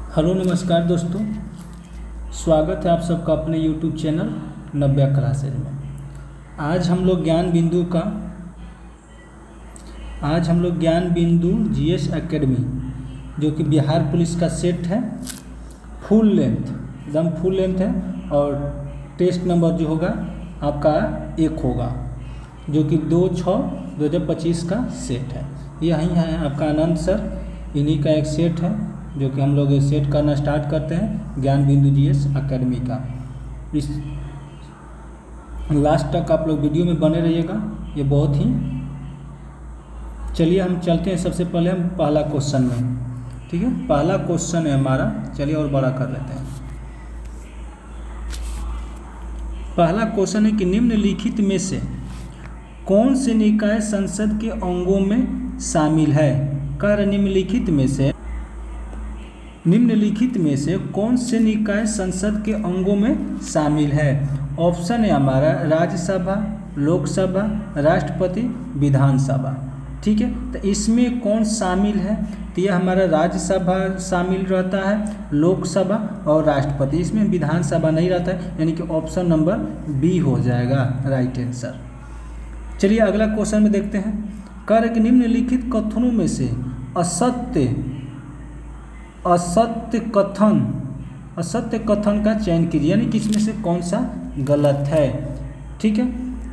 Hello नमस्कार दोस्तों, स्वागत है आप सबका अपने यूट्यूब चैनल नव्या क्लासेज में। आज हम लोग ज्ञान बिंदु जीएस एकेडमी जो कि बिहार पुलिस का सेट है, फुल लेंथ है और टेस्ट नंबर जो होगा आपका 1 होगा, जो कि 2/6/2025 का सेट है। यही है आपका आनंद सर, इन्हीं का एक सेट है जो कि हम लोग सेट करना स्टार्ट करते हैं ज्ञान बिंदु जीएस एकेडमी का। इस लास्ट तक आप लोग वीडियो में बने रहिएगा, ये बहुत ही। चलिए हम चलते हैं, सबसे पहले हम पहला क्वेश्चन में, ठीक है। पहला क्वेश्चन है हमारा, चलिए और बड़ा कर लेते हैं। पहला क्वेश्चन है कि निम्नलिखित में से कौन से निकाय संसद के अंगों में शामिल है। निम्नलिखित में से कौन से निकाय संसद के अंगों में शामिल है। ऑप्शन है हमारा राज्यसभा, लोकसभा, राष्ट्रपति, विधानसभा, ठीक है। तो इसमें कौन शामिल है, तो यह हमारा राज्यसभा शामिल रहता है, लोकसभा और राष्ट्रपति। इसमें विधानसभा नहीं रहता है, यानी कि ऑप्शन नंबर बी हो जाएगा राइट आंसर। चलिए अगला क्वेश्चन में देखते हैं। कि निम्नलिखित कथनों में से असत्य कथन का चयन कीजिए, यानी कि इसमें से कौन सा गलत है, ठीक है।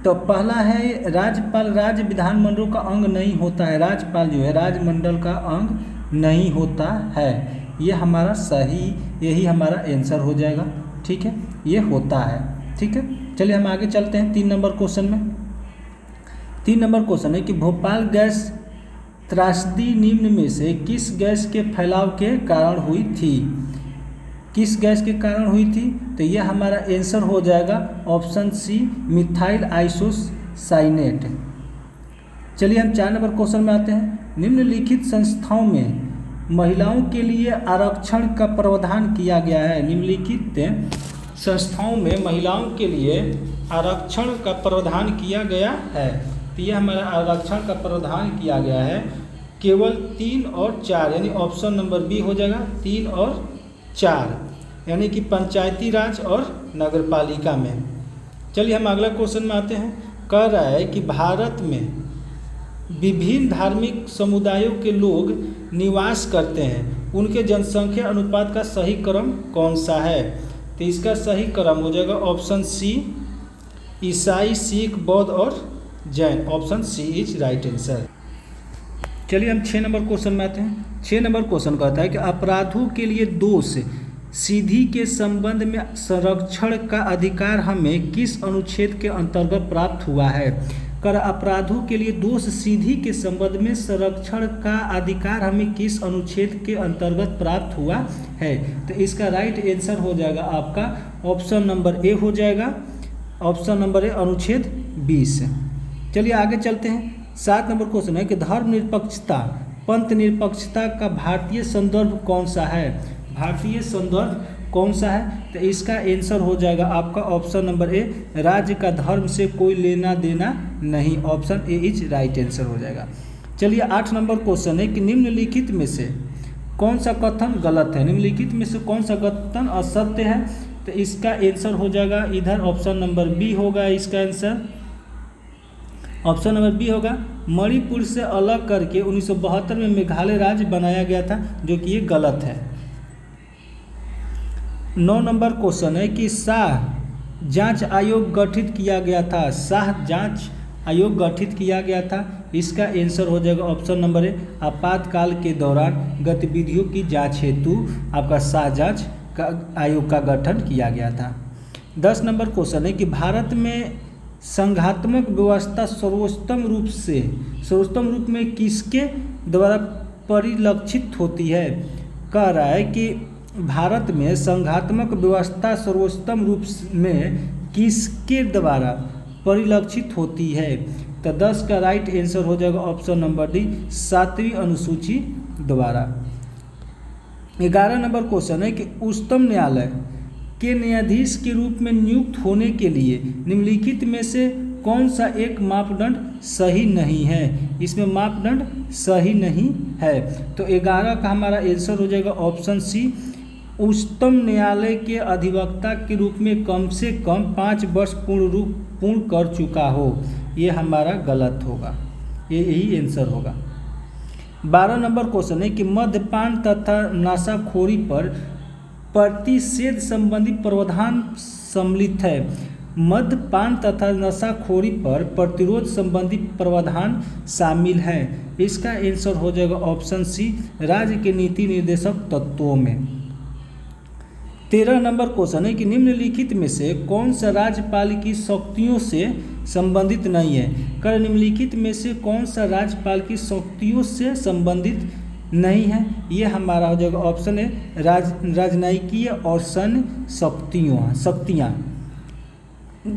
तो पहला है राज्यपाल राज्य विधानमंडल का अंग नहीं होता है। राज्यपाल जो है राज्यमंडल का अंग नहीं होता है, ये हमारा सही, यही हमारा आंसर हो जाएगा, ठीक है। ये होता है, ठीक है। चलिए हम आगे चलते हैं 3 नंबर क्वेश्चन में। 3 नंबर क्वेश्चन है कि भोपाल गैस त्रासदी निम्न में से किस गैस के फैलाव के कारण हुई थी। किस गैस के कारण हुई थी, तो यह हमारा आंसर हो जाएगा ऑप्शन सी, मिथाइल आइसोसाइनेट। चलिए हम 4 नंबर क्वेश्चन में आते हैं। निम्नलिखित संस्थाओं में महिलाओं के लिए आरक्षण का प्रावधान किया गया है। निम्नलिखित संस्थाओं में महिलाओं के लिए आरक्षण का प्रावधान किया गया है, तो यह हमारा आरक्षण का प्रावधान किया गया है केवल 3 और 4, यानी ऑप्शन नंबर बी हो जाएगा 3 और 4, यानी कि पंचायती राज और नगर पालिका में। चलिए हम अगला क्वेश्चन में आते हैं। कह रहा है कि भारत में विभिन्न धार्मिक समुदायों के लोग निवास करते हैं, उनके जनसंख्या अनुपात का सही क्रम कौन सा है। तो इसका सही क्रम हो जाएगा ऑप्शन सी, ईसाई, सिख, बौद्ध और Jain. Option C is right answer. चलिए हम 6 नंबर क्वेश्चन में आते हैं। 6 नंबर क्वेश्चन कहता है कि अपराधों के लिए दोष सीधी के संबंध में संरक्षण का अधिकार हमें किस अनुच्छेद के अंतर्गत प्राप्त हुआ है। अपराधों के लिए दोष सीधी के संबंध में संरक्षण का अधिकार हमें किस अनुच्छेद के अंतर्गत प्राप्त हुआ है, तो इसका राइट आंसर हो जाएगा आपका ऑप्शन नंबर ए हो जाएगा, ऑप्शन नंबर ए अनुच्छेद 20। चलिए आगे चलते हैं। 7 नंबर क्वेश्चन है कि धर्मनिरपेक्षता पंथ निरपेक्षता का भारतीय संदर्भ कौन सा है। भारतीय संदर्भ कौन सा है, तो इसका आंसर हो जाएगा आपका ऑप्शन नंबर ए, राज्य का धर्म से कोई लेना देना नहीं। Option A is right answer हो जाएगा। चलिए 8 नंबर क्वेश्चन है कि निम्नलिखित में से कौन सा कथन गलत है। निम्नलिखित में से कौन सा कथन असत्य है, तो इसका आंसर हो जाएगा इधर ऑप्शन नंबर बी होगा। इसका आंसर ऑप्शन नंबर बी होगा। मणिपुर से अलग करके 1972 में मेघालय राज्य बनाया गया था, जो कि ये गलत है। 9 नंबर क्वेश्चन है कि शाह जांच आयोग गठित किया गया था। शाह जांच आयोग गठित किया गया था, इसका आंसर हो जाएगा ऑप्शन नंबर ए, आपातकाल के दौरान गतिविधियों की जांच हेतु आपका शाह जांच का आयोग का गठन किया गया था। 10 नंबर क्वेश्चन है कि भारत में संघात्मक व्यवस्था सर्वोत्तम रूप में किसके द्वारा परिलक्षित होती है। कह रहा है कि भारत में संघात्मक व्यवस्था सर्वोत्तम रूप में किसके द्वारा परिलक्षित होती है, तो 10 का राइट आंसर हो जाएगा ऑप्शन नंबर डी, 7वीं अनुसूची द्वारा। 11 नंबर क्वेश्चन है कि उच्चतम न्यायालय के न्यायाधीश के रूप में नियुक्त होने के लिए निम्नलिखित में से कौन सा एक मापदंड सही नहीं है। इसमें मापदंड सही नहीं है, तो 11 का हमारा आंसर हो जाएगा ऑप्शन सी, उच्चतम न्यायालय के अधिवक्ता के रूप में कम से कम 5 वर्ष पूर्ण कर चुका हो। ये हमारा गलत होगा, ये यही आंसर होगा। 12 नंबर क्वेश्चन है कि मद्यपान तथा नशाखोरी पर प्रतिषेध संबंधी प्रावधान सम्मिलित है। मद्यपान तथा नशाखोरी पर प्रतिरोध संबंधी प्रावधान शामिल है। इसका आंसर हो जाएगा ऑप्शन सी, राज्य के नीति निर्देशक तत्वों में। 13 नंबर क्वेश्चन है कि निम्नलिखित में से कौन सा राज्यपाल की शक्तियों से संबंधित नहीं है। कर निम्नलिखित में से कौन सा राज्यपाल की शक्तियों से संबंधित नहीं है। ये हमारा हो जाएगा ऑप्शन है राजनयिकीय और सैन्य शक्तियाँ।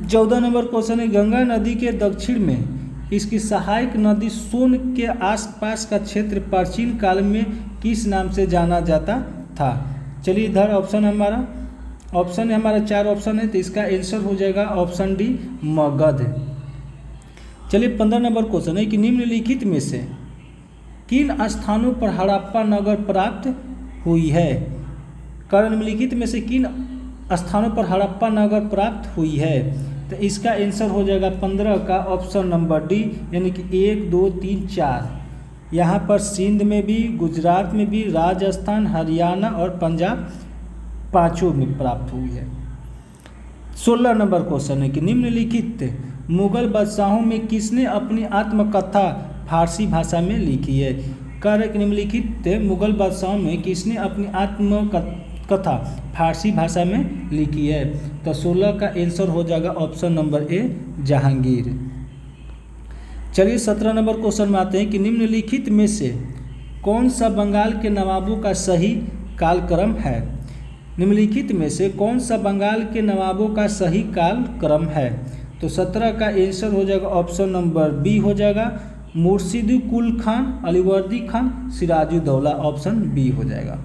14 नंबर क्वेश्चन है गंगा नदी के दक्षिण में इसकी सहायक नदी सोन के आसपास का क्षेत्र प्राचीन काल में किस नाम से जाना जाता था। चलिए इधर ऑप्शन हमारा 4 ऑप्शन है, तो इसका आंसर हो जाएगा ऑप्शन डी मगध। चलिए 15 नंबर क्वेश्चन है कि निम्नलिखित में से किन स्थानों पर हड़प्पा नगर प्राप्त हुई है। कर निम्नलिखित में से किन स्थानों पर हड़प्पा नगर प्राप्त हुई है। तो इसका आंसर हो जाएगा 15 का ऑप्शन नंबर डी, यानी कि 1, 2, 3, 4। यहाँ पर सिंध में भी, गुजरात में भी, राजस्थान, हरियाणा और पंजाब पांचों में प्राप्त हुई है। 16 नंबर क्वेश्चन है कि निम्नलिखित मुगल बादशाहों में किसने अपनी आत्मकथा फारसी भाषा में लिखी है। कार्य निम्नलिखित मुगल बादशाहों में किसने अपनी आत्मकथा फारसी भाषा में लिखी है। तो 16 का आंसर हो जाएगा ऑप्शन नंबर ए जहांगीर। चलिए 17 नंबर क्वेश्चन में आते हैं कि निम्नलिखित में से कौन सा बंगाल के नवाबों का सही कालक्रम है। निम्नलिखित में से कौन सा बंगाल के नवाबों का सही कालक्रम है। तो 17 का आंसर हो जाएगा ऑप्शन नंबर बी हो जाएगा मुर्शिदकुल खान, अलीवर्दी खान, सिराजुद्दौला, ऑप्शन बी हो जाएगा।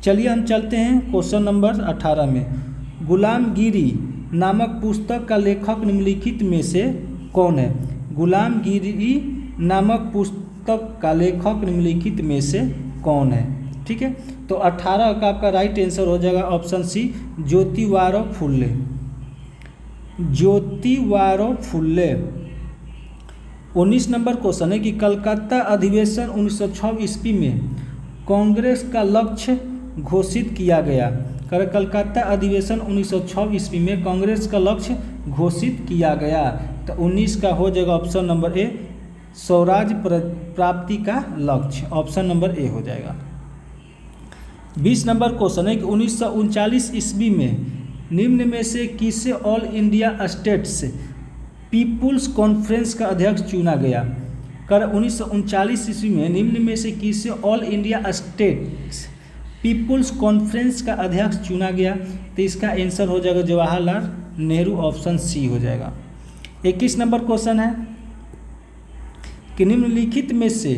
चलिए हम चलते हैं क्वेश्चन नंबर 18 में। गुलामगिरी नामक पुस्तक का लेखक निम्नलिखित में से कौन है। गुलामगिरी नामक पुस्तक का लेखक निम्नलिखित में से कौन है। ठीक है, तो 18 का आपका राइट आंसर हो जाएगा ऑप्शन सी ज्योतिवारो फुल्ले। ज्योतिवारो फुल्ले। 19 नंबर क्वेश्चन है कि कलकत्ता अधिवेशन 1906 ईस्वी में कांग्रेस का लक्ष्य घोषित किया गया। कलकत्ता अधिवेशन 1906 ईस्वी में कांग्रेस का लक्ष्य घोषित किया गया। तो 19 का हो जाएगा ऑप्शन नंबर ए स्वराज प्राप्ति का लक्ष्य, ऑप्शन नंबर ए हो जाएगा। 20 नंबर क्वेश्चन है कि 1939 ईस्वी में निम्न में से किसे all India states people's conference का अध्यक्ष चुना गया। कर 1939 ईस्वी में निम्न में से किसे all India states people's conference का अध्यक्ष चुना गया। तो इसका आंसर हो जाएगा जवाहरलाल नेहरू, ऑप्शन सी हो जाएगा। 21 नंबर क्वेश्चन है कि निम्नलिखित में से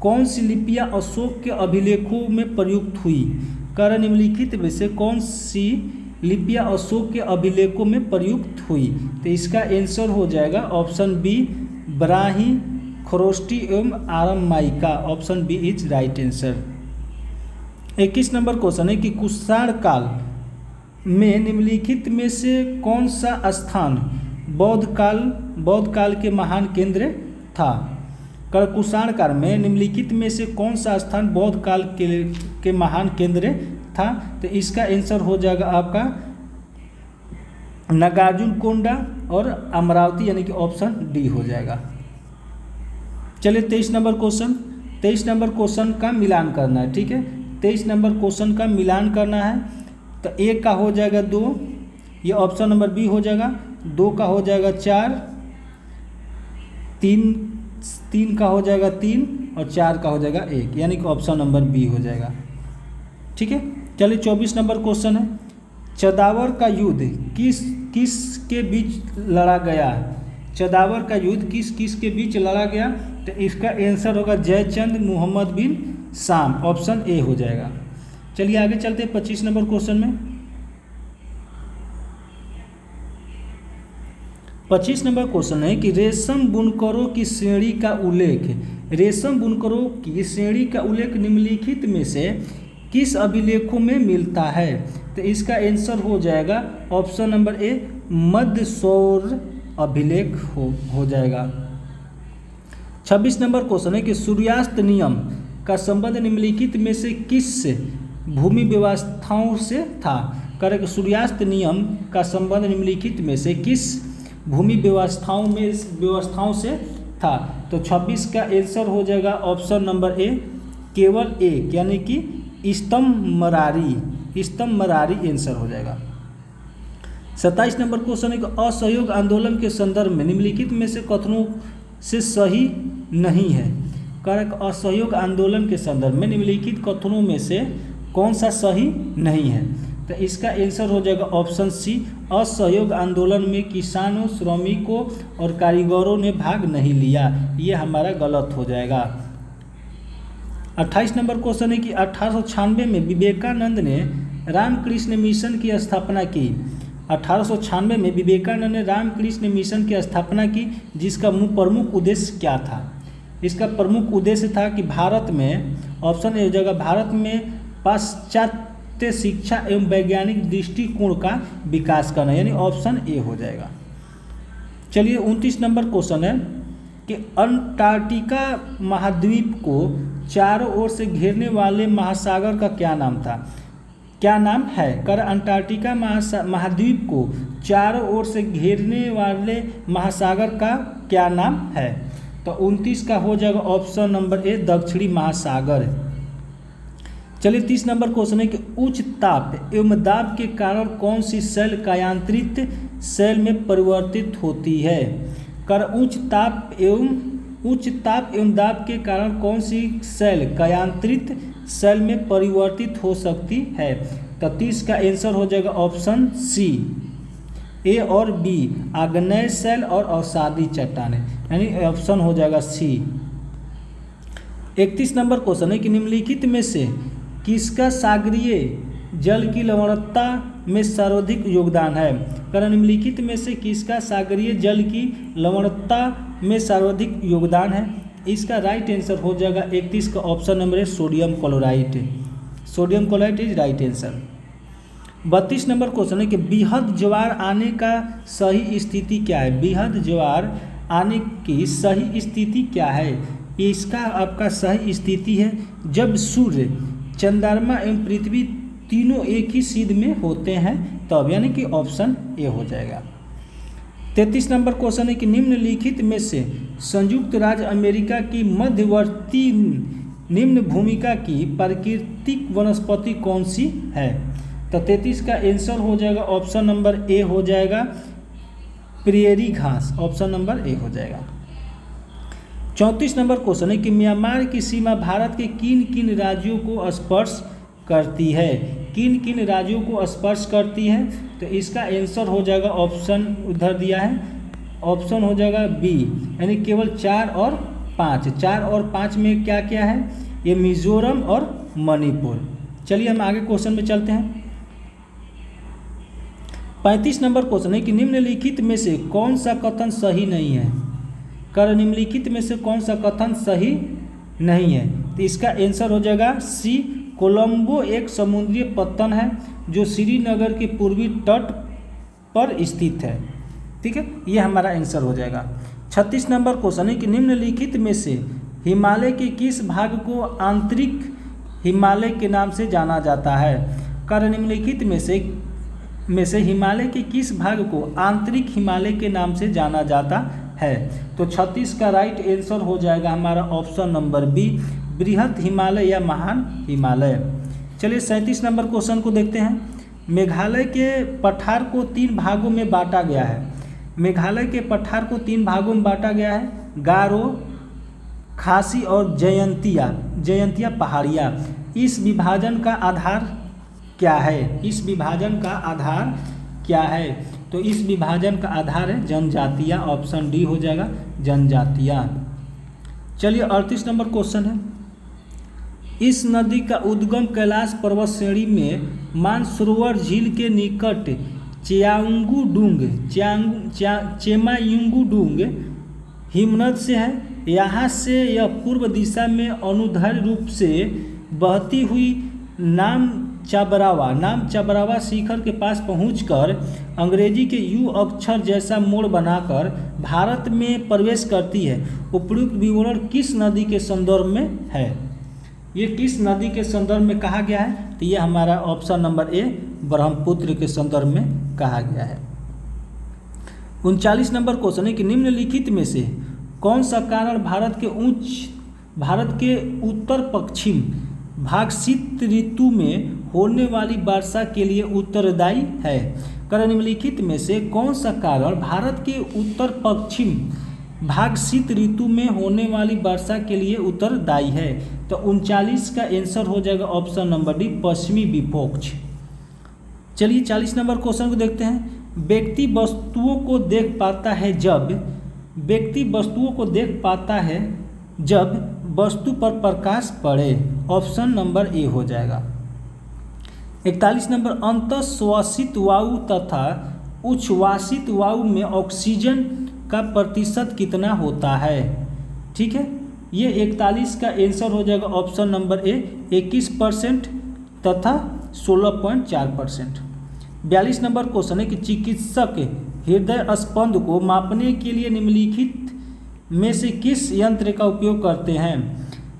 कौन सी लिपियां अशोक के अभिलेखों में प्रयुक्त हुई। कर निम्नलिखित में से कौन सी लिपियां अशोक के अभिलेखों में प्रयुक्त हुई। तो इसका आंसर हो जाएगा ऑप्शन बी ब्राही, खरोष्टी एवं Aramaic, option B is right answer. 21 number question है कि कुषाण काल में निम्नलिखित में से कौन सा स्थान बौद्ध काल के महान केंद्र था। कर कुषाण काल में निम्नलिखित में से कौन सा स्थान बौद्ध काल के महान केंद्र था। तो इसका आंसर हो जाएगा आपका नागार्जुनकोंडा और अमरावती, यानी कि ऑप्शन डी हो जाएगा। चलिए 23 नंबर क्वेश्चन का मिलान करना है। ठीक है, 23 नंबर क्वेश्चन का मिलान करना है। तो एक का हो जाएगा 2, ये ऑप्शन नंबर बी हो जाएगा। 2 का हो जाएगा 4, 3 का हो जाएगा 3 और 4 का हो जाएगा 1, यानी कि ऑप्शन नंबर बी हो जाएगा। ठीक है, चलिए 24 नंबर क्वेश्चन है। चंदावड़ का युद्ध किस के बीच लड़ा गया। चंदावड़ का युद्ध किस के बीच लड़ा गया। तो इसका आंसर होगा जयचंद मोहम्मद बिन शाम, ऑप्शन ए हो जाएगा। चलिए आगे चलते हैं 25 नंबर क्वेश्चन में। 25 नंबर क्वेश्चन है कि रेशम बुनकरों की श्रेणी का उल्लेख निम्नलिखित में से किस अभिलेखों में मिलता है? तो इसका आंसर हो जाएगा ऑप्शन नंबर ए, मदसौर अभिलेख हो जाएगा। 26 नंबर क्वेश्चन है कि सूर्यास्त नियम का संबंध निम्नलिखित में से किस भूमि व्यवस्थाओं से था? करेक्ट, सूर्यास्त नियम का संबंध निम्नलिखित में से किस भूमि व्यवस्थाओं से था? तो 26 का आंसर हो जाएगा ऑप्शन नंबर ए, केवल ए, यानी कि स्तंभ मरारी आंसर हो जाएगा। 27 नंबर क्वेश्चन है कि असहयोग आंदोलन के संदर्भ में निम्नलिखित में से कथनों से सही नहीं है? करेक्ट, असहयोग आंदोलन के संदर्भ में निम्नलिखित कथनों में से कौन सा सही नहीं है? तो इसका आंसर हो जाएगा ऑप्शन सी, असहयोग आंदोलन में किसानों, श्रमिकों और कारीगरों ने भाग नहीं लिया। ये हमारा गलत हो जाएगा। 28 नंबर क्वेश्चन है कि 1896 में विवेकानंद ने रामकृष्ण मिशन की स्थापना की। 1896 में विवेकानंद ने रामकृष्ण मिशन की स्थापना की, जिसका प्रमुख उद्देश्य क्या था? इसका प्रमुख उद्देश्य था कि भारत में, ऑप्शन ए हो जाएगा, भारत में पाश्चात्य शिक्षा एवं वैज्ञानिक दृष्टिकोण का विकास करना, यानी ऑप्शन ए हो जाएगा। चलिए 29 नंबर क्वेश्चन है कि अंटार्कटिका महाद्वीप को चारों ओर से घेरने वाले महासागर का क्या नाम था? क्या नाम है? कर अंटार्कटिका महाद्वीप को चारों ओर से घेरने वाले महासागर का क्या नाम है? तो 29 का हो जाएगा ऑप्शन नंबर ए, दक्षिणी महासागर। चलिए 30 नंबर क्वेश्चन है कि उच्च ताप एवं दाब के कारण कौन सी सेल कायांतरित सेल में परिवर्तित होती है? कर उच्च ताप एवं दाब के कारण कौन सी सेल कायांतरित सेल में परिवर्तित हो सकती है? तो 30 का आंसर हो जाएगा ऑप्शन सी, ए और बी, आग्नेय सेल और अवसादी चट्टानें, यानी ऑप्शन हो जाएगा सी। 31 नंबर क्वेश्चन है कि निम्नलिखित में से किसका सागरीय जल की लवणता में सर्वाधिक योगदान है? कारण निम्नलिखित में से किसका सागरीय जल की लवणता में सर्वाधिक योगदान है? इसका राइट आंसर हो जाएगा 31 का ऑप्शन नंबर है, sodium chloride. Sodium chloride is right answer. 32 number question है कि बृहद ज्वार आने का सही स्थिति क्या है? बृहद ज्वार आने की सही स्थिति क्या है? इसका आपका सही स्थिति है जब सूर्य, चंद्रमा एवं पृथ्वी तीनों एक ही सीध में होते हैं तब, यानी कि ऑप्शन ए हो जाएगा। 33 नंबर क्वेश्चन है कि निम्नलिखित में से संयुक्त राज्य अमेरिका की मध्यवर्ती निम्न भूमिका की प्राकृतिक वनस्पति कौन सी है? तो 33 का आंसर हो जाएगा ऑप्शन नंबर ए हो जाएगा, प्रेरी घास, ऑप्शन नंबर ए हो जाएगा। 34 नंबर क्वेश्चन है कि म्यांमार की सीमा भारत के किन किन राज्यों को स्पर्श करती है? किन किन राज्यों को स्पर्श करती है? तो इसका आंसर हो जाएगा ऑप्शन उधर दिया है, ऑप्शन हो जाएगा बी, यानी केवल 4 और 5। 4 और 5 में क्या क्या है? ये मिजोरम और मणिपुर। चलिए हम आगे क्वेश्चन में चलते हैं। 35 नंबर क्वेश्चन है कि निम्नलिखित में से कौन सा कथन सही नहीं है? कर निम्नलिखित में से कौन सा कथन सही नहीं है? तो इसका आंसर हो जाएगा सी, कोलंबो एक समुद्री पत्तन है जो श्रीनगर के पूर्वी तट पर स्थित है। ठीक है, ये हमारा आंसर हो जाएगा। 36 नंबर क्वेश्चन है कि निम्नलिखित में से हिमालय के किस भाग को आंतरिक हिमालय के नाम से जाना जाता है? कर निम्नलिखित में से हिमालय के किस भाग को आंतरिक हिमालय के नाम से जाना जाता है? तो 36 का राइट आंसर हो जाएगा हमारा ऑप्शन नंबर बी, बृहद हिमालय या महान हिमालय। चलिए 37 नंबर क्वेश्चन को देखते हैं। मेघालय के पठार को 3 भागों में बांटा गया है। मेघालय के पठार को 3 भागों में बांटा गया है, गारो, खासी और जयंतिया पहाड़ियाँ। इस विभाजन का आधार क्या है? इस विभाजन का आधार क्या है? तो इस विभाजन का आधार है जनजातियाँ, ऑप्शन डी हो जाएगा, जनजातियाँ। चलिए 38 नंबर क्वेश्चन है। इस नदी का उद्गम कैलाश पर्वत श्रेणी में मानसरोवर झील के निकट चेमायुंगुडुंग हिमनद से है। यहाँ से यह पूर्व दिशा में अनुदैर्ध्य रूप से बहती हुई नाम चाबरावा शिखर के पास पहुंचकर अंग्रेजी के यू अक्षर जैसा मोड़ बनाकर भारत में प्रवेश करती है। उपयुक्त विवरण किस नदी के संदर्भ में है? ये किस नदी के संदर्भ में कहा गया है? तो ये हमारा ऑप्शन नंबर ए ब्रह्मपुत्र के संदर्भ में कहा गया है। 39 नंबर क्वेश्चन है कि निम्नलिखित में से कौन सा कारण भारत के उत्तर पश्चिम भाग शीत ऋतु में होने वाली वर्षा के लिए उत्तरदायी है? कारण निम्नलिखित में से कौन सा कारण भारत के उत्तर पश्चिम भाग शीत ऋतु में होने वाली वर्षा के लिए उत्तरदायी है? तो 39 का आंसर हो जाएगा ऑप्शन नंबर डी, पश्चिमी विक्षोभ। चलिए 40 नंबर क्वेश्चन को देखते हैं। व्यक्ति वस्तुओं को देख पाता है जब वस्तु पर प्रकाश पड़े। ऑप्शन नंबर ए हो जाएगा। 41 नंबर, अंतःश्वासित वायु तथा उच्छ्वासित वायु में ऑक्सीजन का प्रतिशत कितना होता है? ठीक है, ये 41 का आंसर हो जाएगा ऑप्शन नंबर ए, 21% तथा 16.4%। 42 नंबर क्वेश्चन है कि चिकित्सक हृदय स्पंद को मापने के लिए निम्नलिखित में से किस यंत्र का उपयोग करते हैं?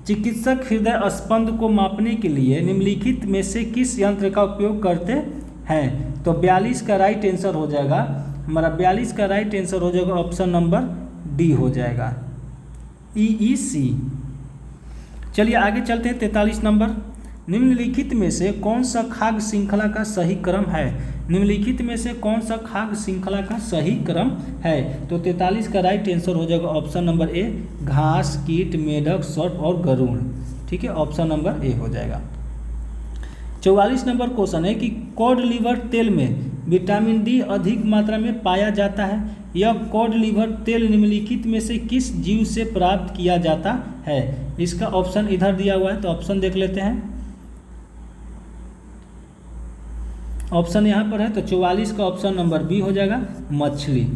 चिकित्सक हृदय स्पंद को मापने के लिए निम्नलिखित में से किस यंत्र का उपयोग करते हैं? तो 42 का राइट आंसर हो जाएगा हमारा, 42 का राइट आंसर हो जाएगा ऑप्शन नंबर डी हो जाएगा, EEC। चलिए आगे चलते हैं। 43 नंबर, निम्नलिखित में से कौन सा खाद्य श्रृंखला का सही क्रम है? निम्नलिखित में से कौन सा खाद्य श्रृंखला का सही क्रम है? तो 43 का राइट आंसर हो जाएगा ऑप्शन नंबर ए, घास, कीट, मेढक, सर्प और गरुड़। ठीक है, ऑप्शन नंबर ए हो जाएगा। 44 नंबर क्वेश्चन है कि कॉड लिवर तेल में विटामिन डी अधिक मात्रा में पाया जाता है। यह कॉड लिवर तेल निम्नलिखित में से किस जीव से प्राप्त किया जाता है? इसका ऑप्शन इधर दिया हुआ है, तो ऑप्शन देख लेते हैं। ऑप्शन यहाँ पर है, तो 44 का ऑप्शन नंबर बी हो जाएगा, मछली।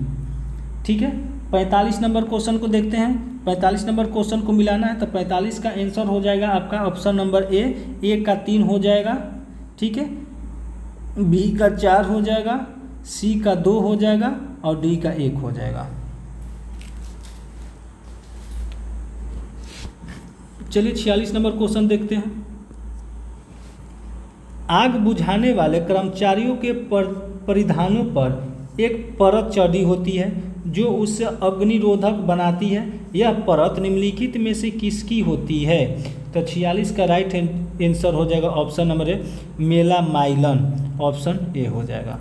ठीक है, 45 नंबर क्वेश्चन को देखते हैं। 45 नंबर क्वेश्चन को मिलाना है, तो 45 का आंसर हो जाएगा आपका ऑप्शन नंबर ए का 3 हो जाएगा। ठीक है, बी का 4 हो जाएगा, सी का 2 हो जाएगा और डी का 1 हो जाएगा। चलिए 46 नंबर क्वेश्चन देखते हैं। आग बुझाने वाले कर्मचारियों के परिधानों पर एक परत चढ़ी होती है जो उसे अग्निरोधक बनाती है। यह परत निम्नलिखित में से किसकी होती है? तो 46 का राइट आंसर हो जाएगा ऑप्शन नंबर ए, मेलामाइलन। ऑप्शन ए हो जाएगा।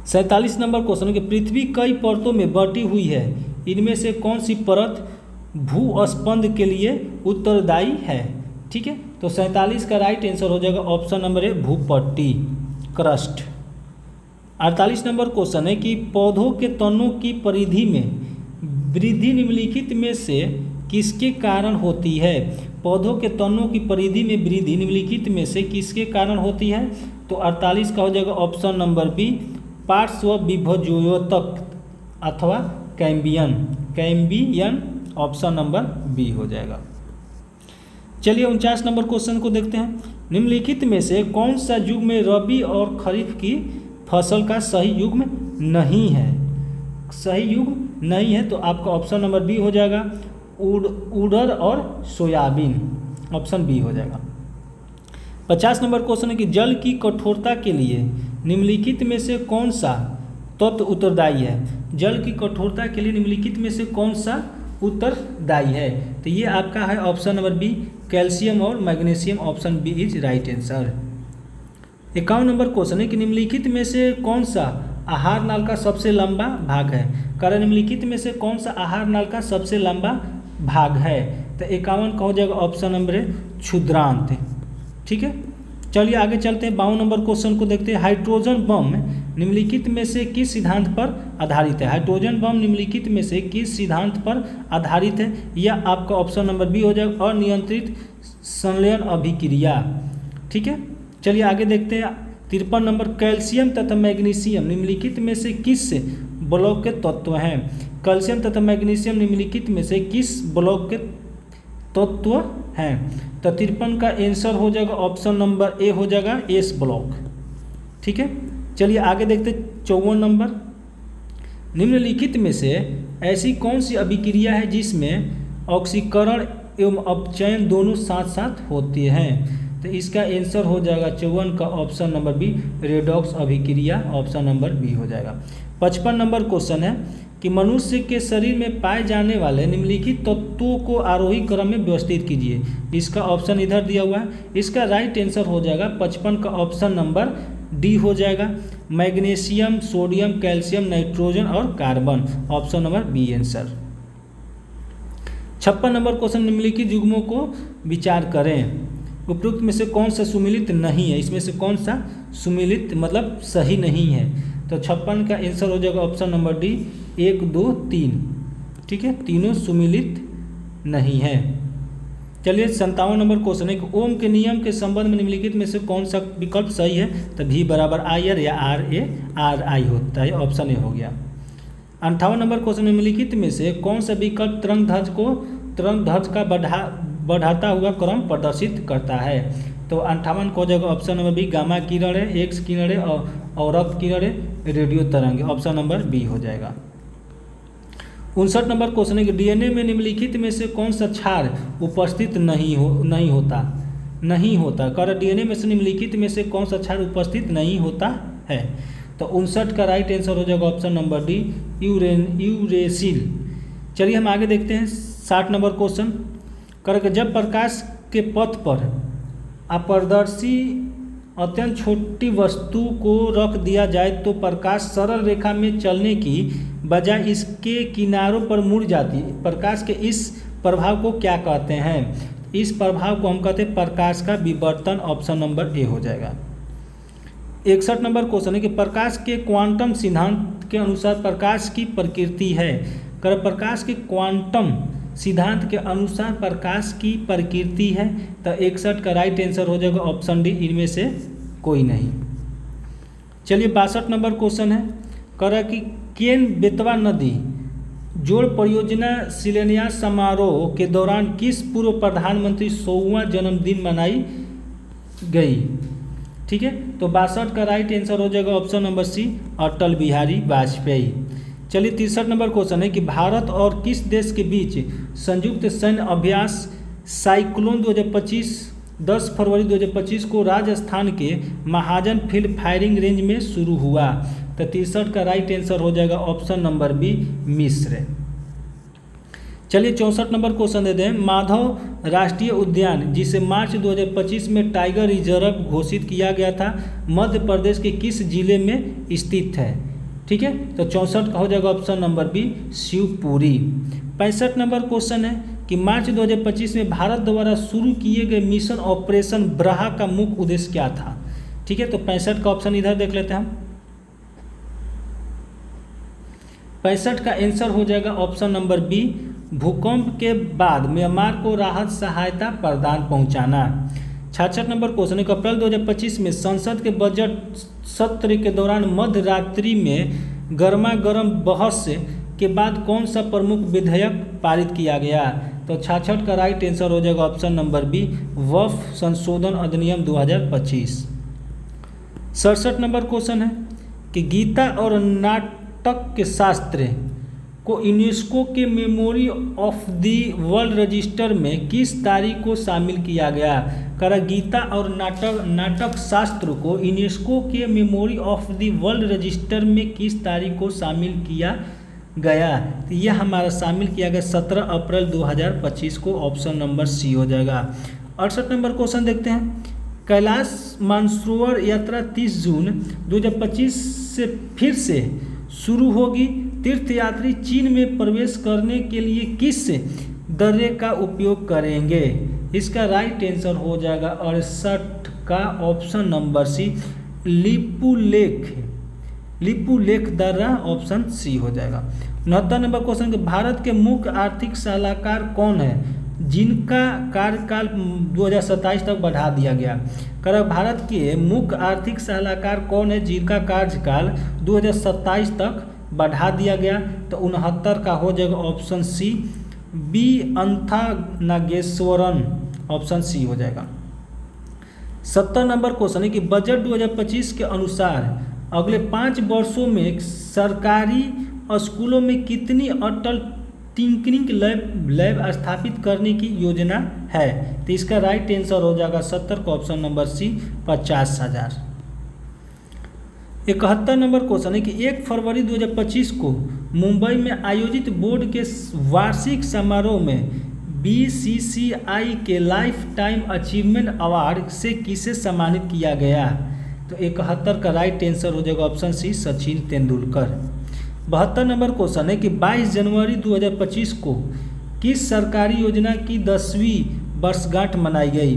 47 नंबर क्वेश्चन कि पृथ्वी कई परतों में बटी हुई है, इनमें से कौन सी परत भूस्पंद के लिए उत्तरदायी है? ठीक है, तो 47 का राइट आंसर हो जाएगा ऑप्शन नंबर ए, भूपट्टी, क्रस्ट। 48 नंबर क्वेश्चन है कि पौधों के तनों की परिधि में वृद्धि निम्नलिखित में से किसके कारण होती है? पौधों के तनों की परिधि में वृद्धि निम्नलिखित में से किसके कारण होती है? तो 48 का हो जाएगा ऑप्शन नंबर बी, पार्श्व विभजोतक अथवा कैम्बियन। ऑप्शन नंबर बी हो जाएगा। चलिए 49 नंबर क्वेश्चन को देखते हैं। निम्नलिखित में से कौन सा युग्म में रबी और खरीफ की फसल का सही युग्म नहीं है? सही युग्म नहीं है तो आपका ऑप्शन नंबर बी हो जाएगा, उड़द और सोयाबीन। ऑप्शन बी हो जाएगा। 50 नंबर क्वेश्चन है कि जल की कठोरता के लिए निम्नलिखित में से कौन सा तत्व उत्तरदायी है? जल की कठोरता के लिए निम्नलिखित में से कौन सा उत्तरदायी है? तो ये आपका है ऑप्शन नंबर बी, कैल्शियम और magnesium. Option B is right answer. 51 number question है कि निम्नलिखित में से कौन सा आहार नाल का सबसे लंबा भाग है? कारण निम्नलिखित में से कौन सा आहार नाल का सबसे लंबा भाग है? तो 51 का हो जाएगा ऑप्शन नंबर ए, क्षुद्रांत। ठीक है, चलिए आगे चलते हैं। 52 नंबर क्वेश्चन को देखते हैं। हाइड्रोजन बम निम्नलिखित में से किस सिद्धांत पर आधारित है? हाइड्रोजन बम निम्नलिखित में से किस सिद्धांत पर आधारित है? यह आपका ऑप्शन नंबर बी हो जाएगा, अनियंत्रित संलयन अभिक्रिया। ठीक है, चलिए आगे देखते हैं। 53 नंबर, कैल्शियम तथा मैग्नीशियम निम्नलिखित में से किस ब्लॉक के तत्व हैं? कैल्शियम तथा मैग्नीशियम निम्नलिखित में से किस ब्लॉक के तत्व हैं। तो 53 का आंसर हो जाएगा ऑप्शन नंबर ए हो जाएगा एस ब्लॉक। ठीक है, चलिए आगे देखते 54 नंबर। निम्नलिखित में से ऐसी कौन सी अभिक्रिया है जिसमें ऑक्सीकरण एवं अपचयन दोनों साथ साथ होते हैं? तो इसका आंसर हो जाएगा 54 का ऑप्शन नंबर बी, रेडॉक्स अभिक्रिया, ऑप्शन नंबर बी हो जाएगा। 55 नंबर क्वेश्चन है कि मनुष्य के शरीर में पाए जाने वाले निम्नलिखित तत्वों को आरोही क्रम में व्यवस्थित कीजिए। इसका ऑप्शन इधर दिया हुआ है। इसका राइट आंसर हो जाएगा 55 का ऑप्शन नंबर डी हो जाएगा, मैग्नीशियम, सोडियम, कैल्शियम, नाइट्रोजन और carbon, option number B answer. 56 number question, निम्नलिखित युग्मों को विचार करें, उपरोक्त में से कौन सा सुमिलित नहीं है? इसमें से कौन सा सुमिलित मतलब सही नहीं है? तो 56 का आंसर हो जाएगा ऑप्शन नंबर डी, 1, 2, 3। ठीक है, तीनों सुमिलित नहीं है। चलिए 57 नंबर क्वेश्चन है कि ओम के नियम के संबंध में निम्नलिखित में से कौन सा विकल्प सही है? तो भी बराबर आई आर या आर ए आर आई होता है, ऑप्शन ए हो गया। 58 नंबर क्वेश्चन, निम्नलिखित में से कौन सा विकल्प तरंग ध्वज का बढ़ाता हुआ क्रम प्रदर्शित करता है? तो 58 को हो जाएगा ऑप्शन नंबर बी, गामा किरण है, एक्स किरण है और अप किरण है, रेडियो तरंग, ऑप्शन नंबर बी हो जाएगा। 59 नंबर क्वेश्चन है कि डीएनए में निम्नलिखित में से कौन सा क्षार उपस्थित नहीं होता? कर डीएनए में से निम्नलिखित में से कौन सा क्षार उपस्थित नहीं होता है? तो 59 का राइट आंसर हो जाएगा ऑप्शन नंबर डी, यूरेसिल। चलिए हम आगे देखते हैं 60 नंबर क्वेश्चन। कर जब प्रकाश के पथ पर अपारदर्शी अत्यंत छोटी वस्तु को रख दिया जाए तो प्रकाश सरल रेखा में चलने की बजाय इसके किनारों पर मुड़ जाती है। प्रकाश के इस प्रभाव को क्या कहते हैं? इस प्रभाव को हम कहते हैं प्रकाश का विवर्तन, ऑप्शन नंबर ए हो जाएगा। 61 नंबर क्वेश्चन है कि प्रकाश के क्वांटम सिद्धांत के अनुसार प्रकाश की प्रकृति है। कर प्रकाश के क्वांटम सिद्धांत के अनुसार प्रकाश की प्रकृति है। तो 61 का राइट आंसर हो जाएगा ऑप्शन डी, इनमें से कोई नहीं। चलिए 62 नंबर क्वेश्चन है, कह कि केन बेतवा नदी जोड़ परियोजना शिलान्यास समारोह के दौरान किस पूर्व प्रधानमंत्री 100वां जन्मदिन मनाई गई? ठीक है, तो 62 का राइट आंसर हो जाएगा ऑप्शन नंबर सी, अटल बिहारी वाजपेयी। चलिए 63 नंबर क्वेश्चन है कि भारत और किस देश के बीच संयुक्त सैन्य अभ्यास साइक्लोन 2025 10 फरवरी 2025 को राजस्थान के महाजन फील्ड फायरिंग रेंज में शुरू हुआ? तो 63 का राइट आंसर हो जाएगा ऑप्शन नंबर बी, मिस्र। चलिए 64 नंबर क्वेश्चन देते हैं, माधव राष्ट्रीय उद्यान जिसे मार्च 2025 में टाइगर रिजर्व घोषित किया गया था, मध्य प्रदेश के किस जिले में स्थित है? ठीक है, तो 64 का हो जाएगा option number B, Shivpuri. 65 number question है कि मार्च 2025 में भारत द्वारा शुरू किए गए मिशन ऑपरेशन ब्रहा का मुख्य उद्देश्य क्या था? ठीक है, तो 65 का ऑप्शन इधर देख लेते हैं हम। 65 का आंसर हो जाएगा ऑप्शन नंबर बी, भूकंप के बाद म्यांमार को राहत सहायता प्रदान पहुंचाना। 66 नंबर क्वेश्चन है, अप्रैल 2025 में संसद के बजट सत्र के दौरान मध्य रात्रि में गर्मा गर्म बहस के बाद कौन सा प्रमुख विधेयक पारित किया गया? तो 66 का राइट आंसर हो जाएगा ऑप्शन नंबर बी, वक्फ संशोधन अधिनियम 2025। 67 नंबर क्वेश्चन है कि गीता और नाटक के शास्त्र को यूनेस्को के memory of the world register में किस तारीख को शामिल किया गया? कर गीता और नाटक शास्त्र को यूनेस्को के memory of the world register में किस तारीख को शामिल किया गया? तो यह हमारा शामिल किया गया 17 अप्रैल 2025 को, ऑप्शन नंबर सी हो जाएगा। 68 नंबर क्वेश्चन देखते हैं, कैलाश मानसरोवर यात्रा 30 जून 2025 से फिर से शुरू होगी। तीर्थयात्री चीन में प्रवेश करने के लिए किस दर्रे का उपयोग करेंगे? इसका राइट आंसर हो जाएगा 68 का ऑप्शन नंबर सी, लिपुलेख दर्रा, ऑप्शन सी हो जाएगा। 69 नंबर क्वेश्चन के भारत के मुख्य आर्थिक सलाहकार कौन है जिनका कार्यकाल 2027 तक बढ़ा दिया गया? कर भारत के मुख्य आर्थिक सलाहकार कौन है जिनका कार्यकाल 2027 तक बढ़ा दिया गया? तो 69 का हो जाएगा option C, B Anantha Nageswaran, option C हो जाएगा। 70 नंबर क्वेश्चन है कि बजट 2025 के अनुसार अगले 5 वर्षों में सरकारी स्कूलों में कितनी अटल टिंकरिंग लैब स्थापित करने की योजना है? तो इसका राइट आंसर हो जाएगा 70 का option number C 50,000। 71 number question है कि 1 फरवरी 2025 को मुंबई में आयोजित बोर्ड के वार्षिक समारोह में BCCI के लाइफ टाइम अचीवमेंट अवार्ड से किसे सम्मानित किया गया? तो 71 का राइट आंसर हो जाएगा option C Sachin Tendulkar. 72 number question है कि 22 जनवरी 2025 को किस सरकारी योजना की 10वीं वर्षगांठ मनाई गई?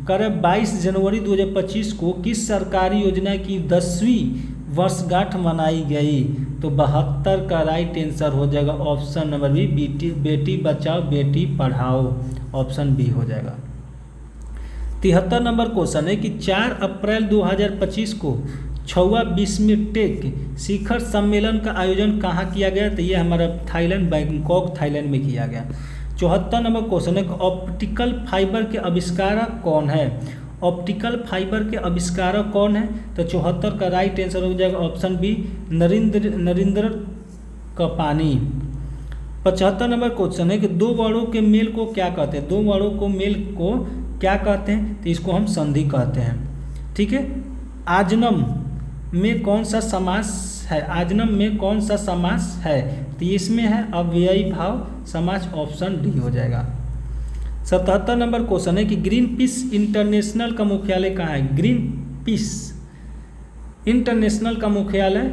करें 22 जनवरी 2025 को किस सरकारी योजना की 10वीं वर्षगांठ मनाई गई? तो 72 का राइट आंसर हो जाएगा option number B Beti Bachao Beti Padhao, option B हो जाएगा। 73 नंबर क्वेश्चन है कि 4 अप्रैल 2025 को 6वां बिस्मटेक शिखर सम्मेलन का आयोजन कहाँ किया गया? तो ये हमारा थाईलैंड, बैंकॉक थाईलैंड में किया गया। 74 नंबर क्वेश्चन है कि ऑप्टिकल फाइबर के आविष्कारक कौन है? ऑप्टिकल फाइबर के आविष्कारक कौन है? तो 74 का राइट आंसर हो जाएगा option B Narendra Kapany. 75 number question है कि 2 वर्णों के मेल को क्या कहते हैं? 2 वर्णों को मेल को क्या कहते हैं? तो इसको हम संधि कहते हैं। ठीक है, आजनम में कौन सा समास है? आजनम में कौन सा समास है? तो इसमें है अव्ययी भाव समास, ऑप्शन डी हो जाएगा। 77 नंबर क्वेश्चन है कि ग्रीन पीस इंटरनेशनल का मुख्यालय कहाँ है? ग्रीन पीस इंटरनेशनल का मुख्यालय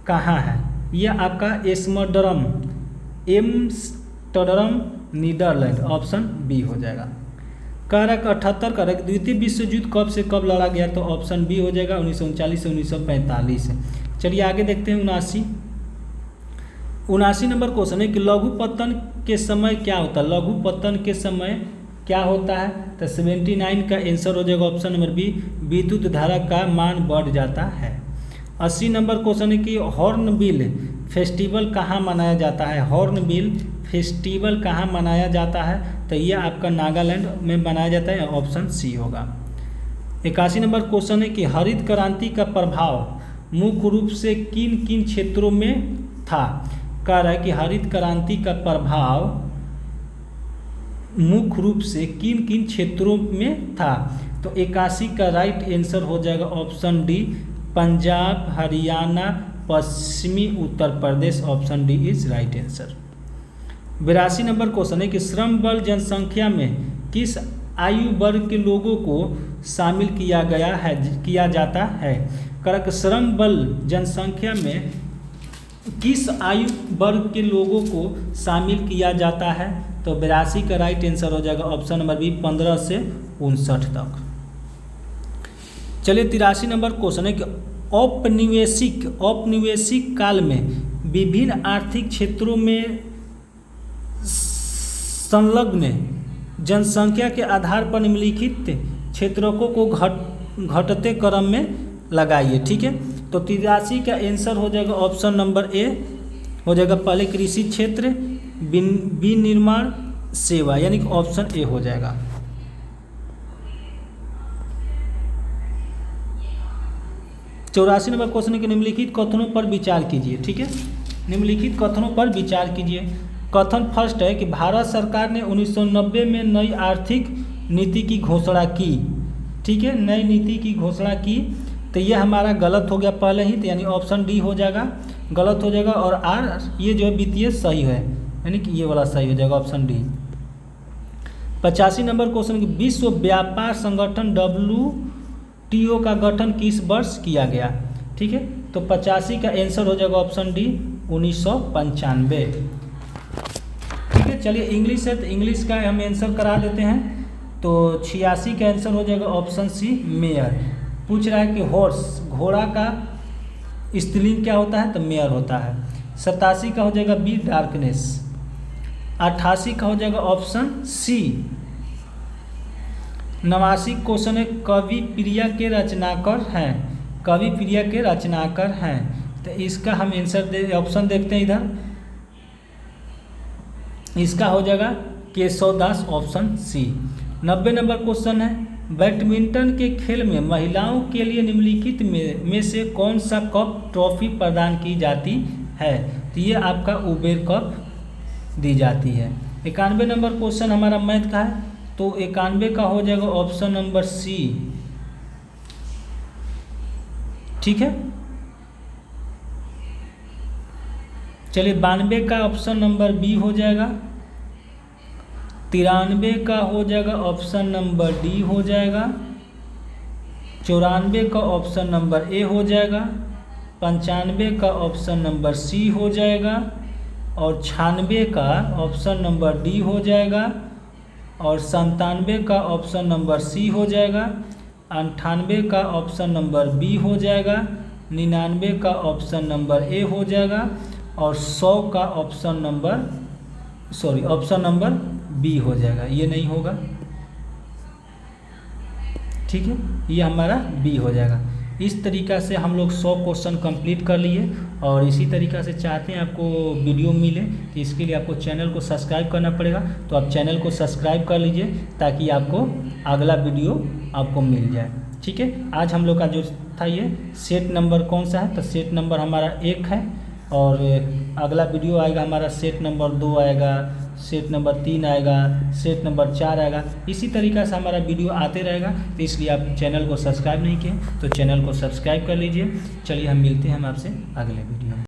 कहाँ है? यह आपका एम्स्टर्डम नीदरलैंड, ऑप्शन बी हो जाएगा। कारक 78 कारक द्वितीय विश्व युद्ध कब से कब लड़ा गया? तो ऑप्शन बी हो जाएगा 1939 से 1945। चलिए आगे देखते हैं। 79 नंबर क्वेश्चन है कि लघु पतन के समय क्या होता है? लघु पतन के समय क्या होता है? तो 79 का आंसर हो जाएगा ऑप्शन नंबर बी विद्युत धारा का मान बढ़ जाता है। 80 नंबर क्वेश्चन है कि हॉर्नबिल फेस्टिवल कहाँ मनाया जाता है? हॉर्नबिल फेस्टिवल कहाँ मनाया जाता है? तो ये आपका नागालैंड में मनाया जाता है, ऑप्शन सी होगा। 81 नंबर क्वेश्चन है कि हरित क्रांति का प्रभाव मुख्य रूप से किन किन क्षेत्रों में था? कह रहा है कि हरित क्रांति का प्रभाव मुख्य रूप से किन किन क्षेत्रों में था? तो 81 का राइट आंसर हो जाएगा ऑप्शन डी पंजाब, हरियाणा, पश्चिमी Uttar Pradesh, option D is right answer. 82 number question है कि श्रम बल जनसंख्या में किस आयु वर्ग के लोगों को शामिल किया जाता है? करक श्रम बल जनसंख्या में किस आयु वर्ग के लोगों को शामिल किया जाता है? तो 82 का राइट आंसर हो जाएगा ऑप्शन नंबर बी 15 से 59 तक। चलिए 83 नंबर क्वेश्चन है कि औपनिवेशिक काल में विभिन्न आर्थिक क्षेत्रों में संलग्न जनसंख्या के आधार पर निम्नलिखित क्षेत्रों को घटते क्रम में लगाइए। ठीक है, तो 83 का आंसर हो जाएगा ऑप्शन नंबर ए हो जाएगा पहले कृषि क्षेत्र, विनिर्माण, सेवा, यानी कि ऑप्शन ए हो जाएगा। चौरासी नंबर क्वेश्चन है कि निम्नलिखित कथनों पर विचार कीजिए। ठीक है, निम्नलिखित कथनों पर विचार कीजिए। कथन फर्स्ट है कि भारत सरकार ने 1990 में नई आर्थिक नीति की घोषणा की। ठीक है, नई नीति की घोषणा की, तो ये हमारा गलत हो गया पहले ही, तो यानी ऑप्शन डी हो जाएगा, गलत हो जाएगा। और आर ये जो है वित्तीय सही है, यानी कि ये वाला सही हो जाएगा, ऑप्शन डी। 85 नंबर क्वेश्चन, विश्व व्यापार संगठन WTO का गठन किस वर्ष किया गया? ठीक है, तो 85 का आंसर हो जाएगा ऑप्शन डी 1995। ठीक है, चलिए इंग्लिश है तो इंग्लिश का हम आंसर करा देते हैं। तो 86 का आंसर हो जाएगा ऑप्शन सी मेयर। पूछ रहा है कि हॉर्स घोड़ा का स्त्रीलिंग क्या होता है? तो मेयर होता है। 87 का हो जाएगा बी डार्कनेस। 88 का हो जाएगा ऑप्शन सी। 89 क्वेश्चन है कवि प्रिया के रचनाकार हैं, कवि प्रिया के रचनाकार हैं, तो इसका हम आंसर ऑप्शन देखते हैं इधर। इसका हो जाएगा Keshavdas, option C. 90 number question है, बैडमिंटन के खेल में महिलाओं के लिए निम्नलिखित में से कौन सा कप ट्रॉफी प्रदान की जाती है? तो ये आपका उबेर कप दी जाती है। 91 नंबर क्वेश्चन हमारा मैथ का है, तो 91 का हो जाएगा ऑप्शन नंबर सी। ठीक है, चलिए 92 का ऑप्शन नंबर बी हो जाएगा, 93 का हो जाएगा ऑप्शन नंबर डी हो जाएगा, 94 का ऑप्शन नंबर ए हो जाएगा, 95 का ऑप्शन नंबर सी हो जाएगा, और 96 का ऑप्शन नंबर डी हो जाएगा, और 97 का ऑप्शन नंबर सी हो जाएगा, 98 का ऑप्शन नंबर बी हो जाएगा, 99 का ऑप्शन नंबर ए हो जाएगा, और 100 का ऑप्शन नंबर बी हो जाएगा। ये नहीं होगा, ठीक है, ये हमारा बी हो जाएगा। इस तरीक़ा से हम लोग 100 क्वेश्चन कंप्लीट कर लिए, और इसी तरीक़ा से चाहते हैं आपको वीडियो मिले, तो इसके लिए आपको चैनल को सब्सक्राइब करना पड़ेगा। तो आप चैनल को सब्सक्राइब कर लीजिए ताकि आपको अगला वीडियो आपको मिल जाए। ठीक है, आज हम लोग का जो था ये सेट नंबर कौन सा है, तो सेट नंबर हमारा 1 है, और अगला वीडियो आएगा हमारा सेट नंबर 2 आएगा, सेट नंबर 3 आएगा, सेट नंबर 4 आएगा। इसी तरीक़ा से हमारा वीडियो आते रहेगा, तो इसलिए आप चैनल को सब्सक्राइब नहीं किए तो चैनल को सब्सक्राइब कर लीजिए। चलिए हम मिलते हैं हम आपसे अगले वीडियो में।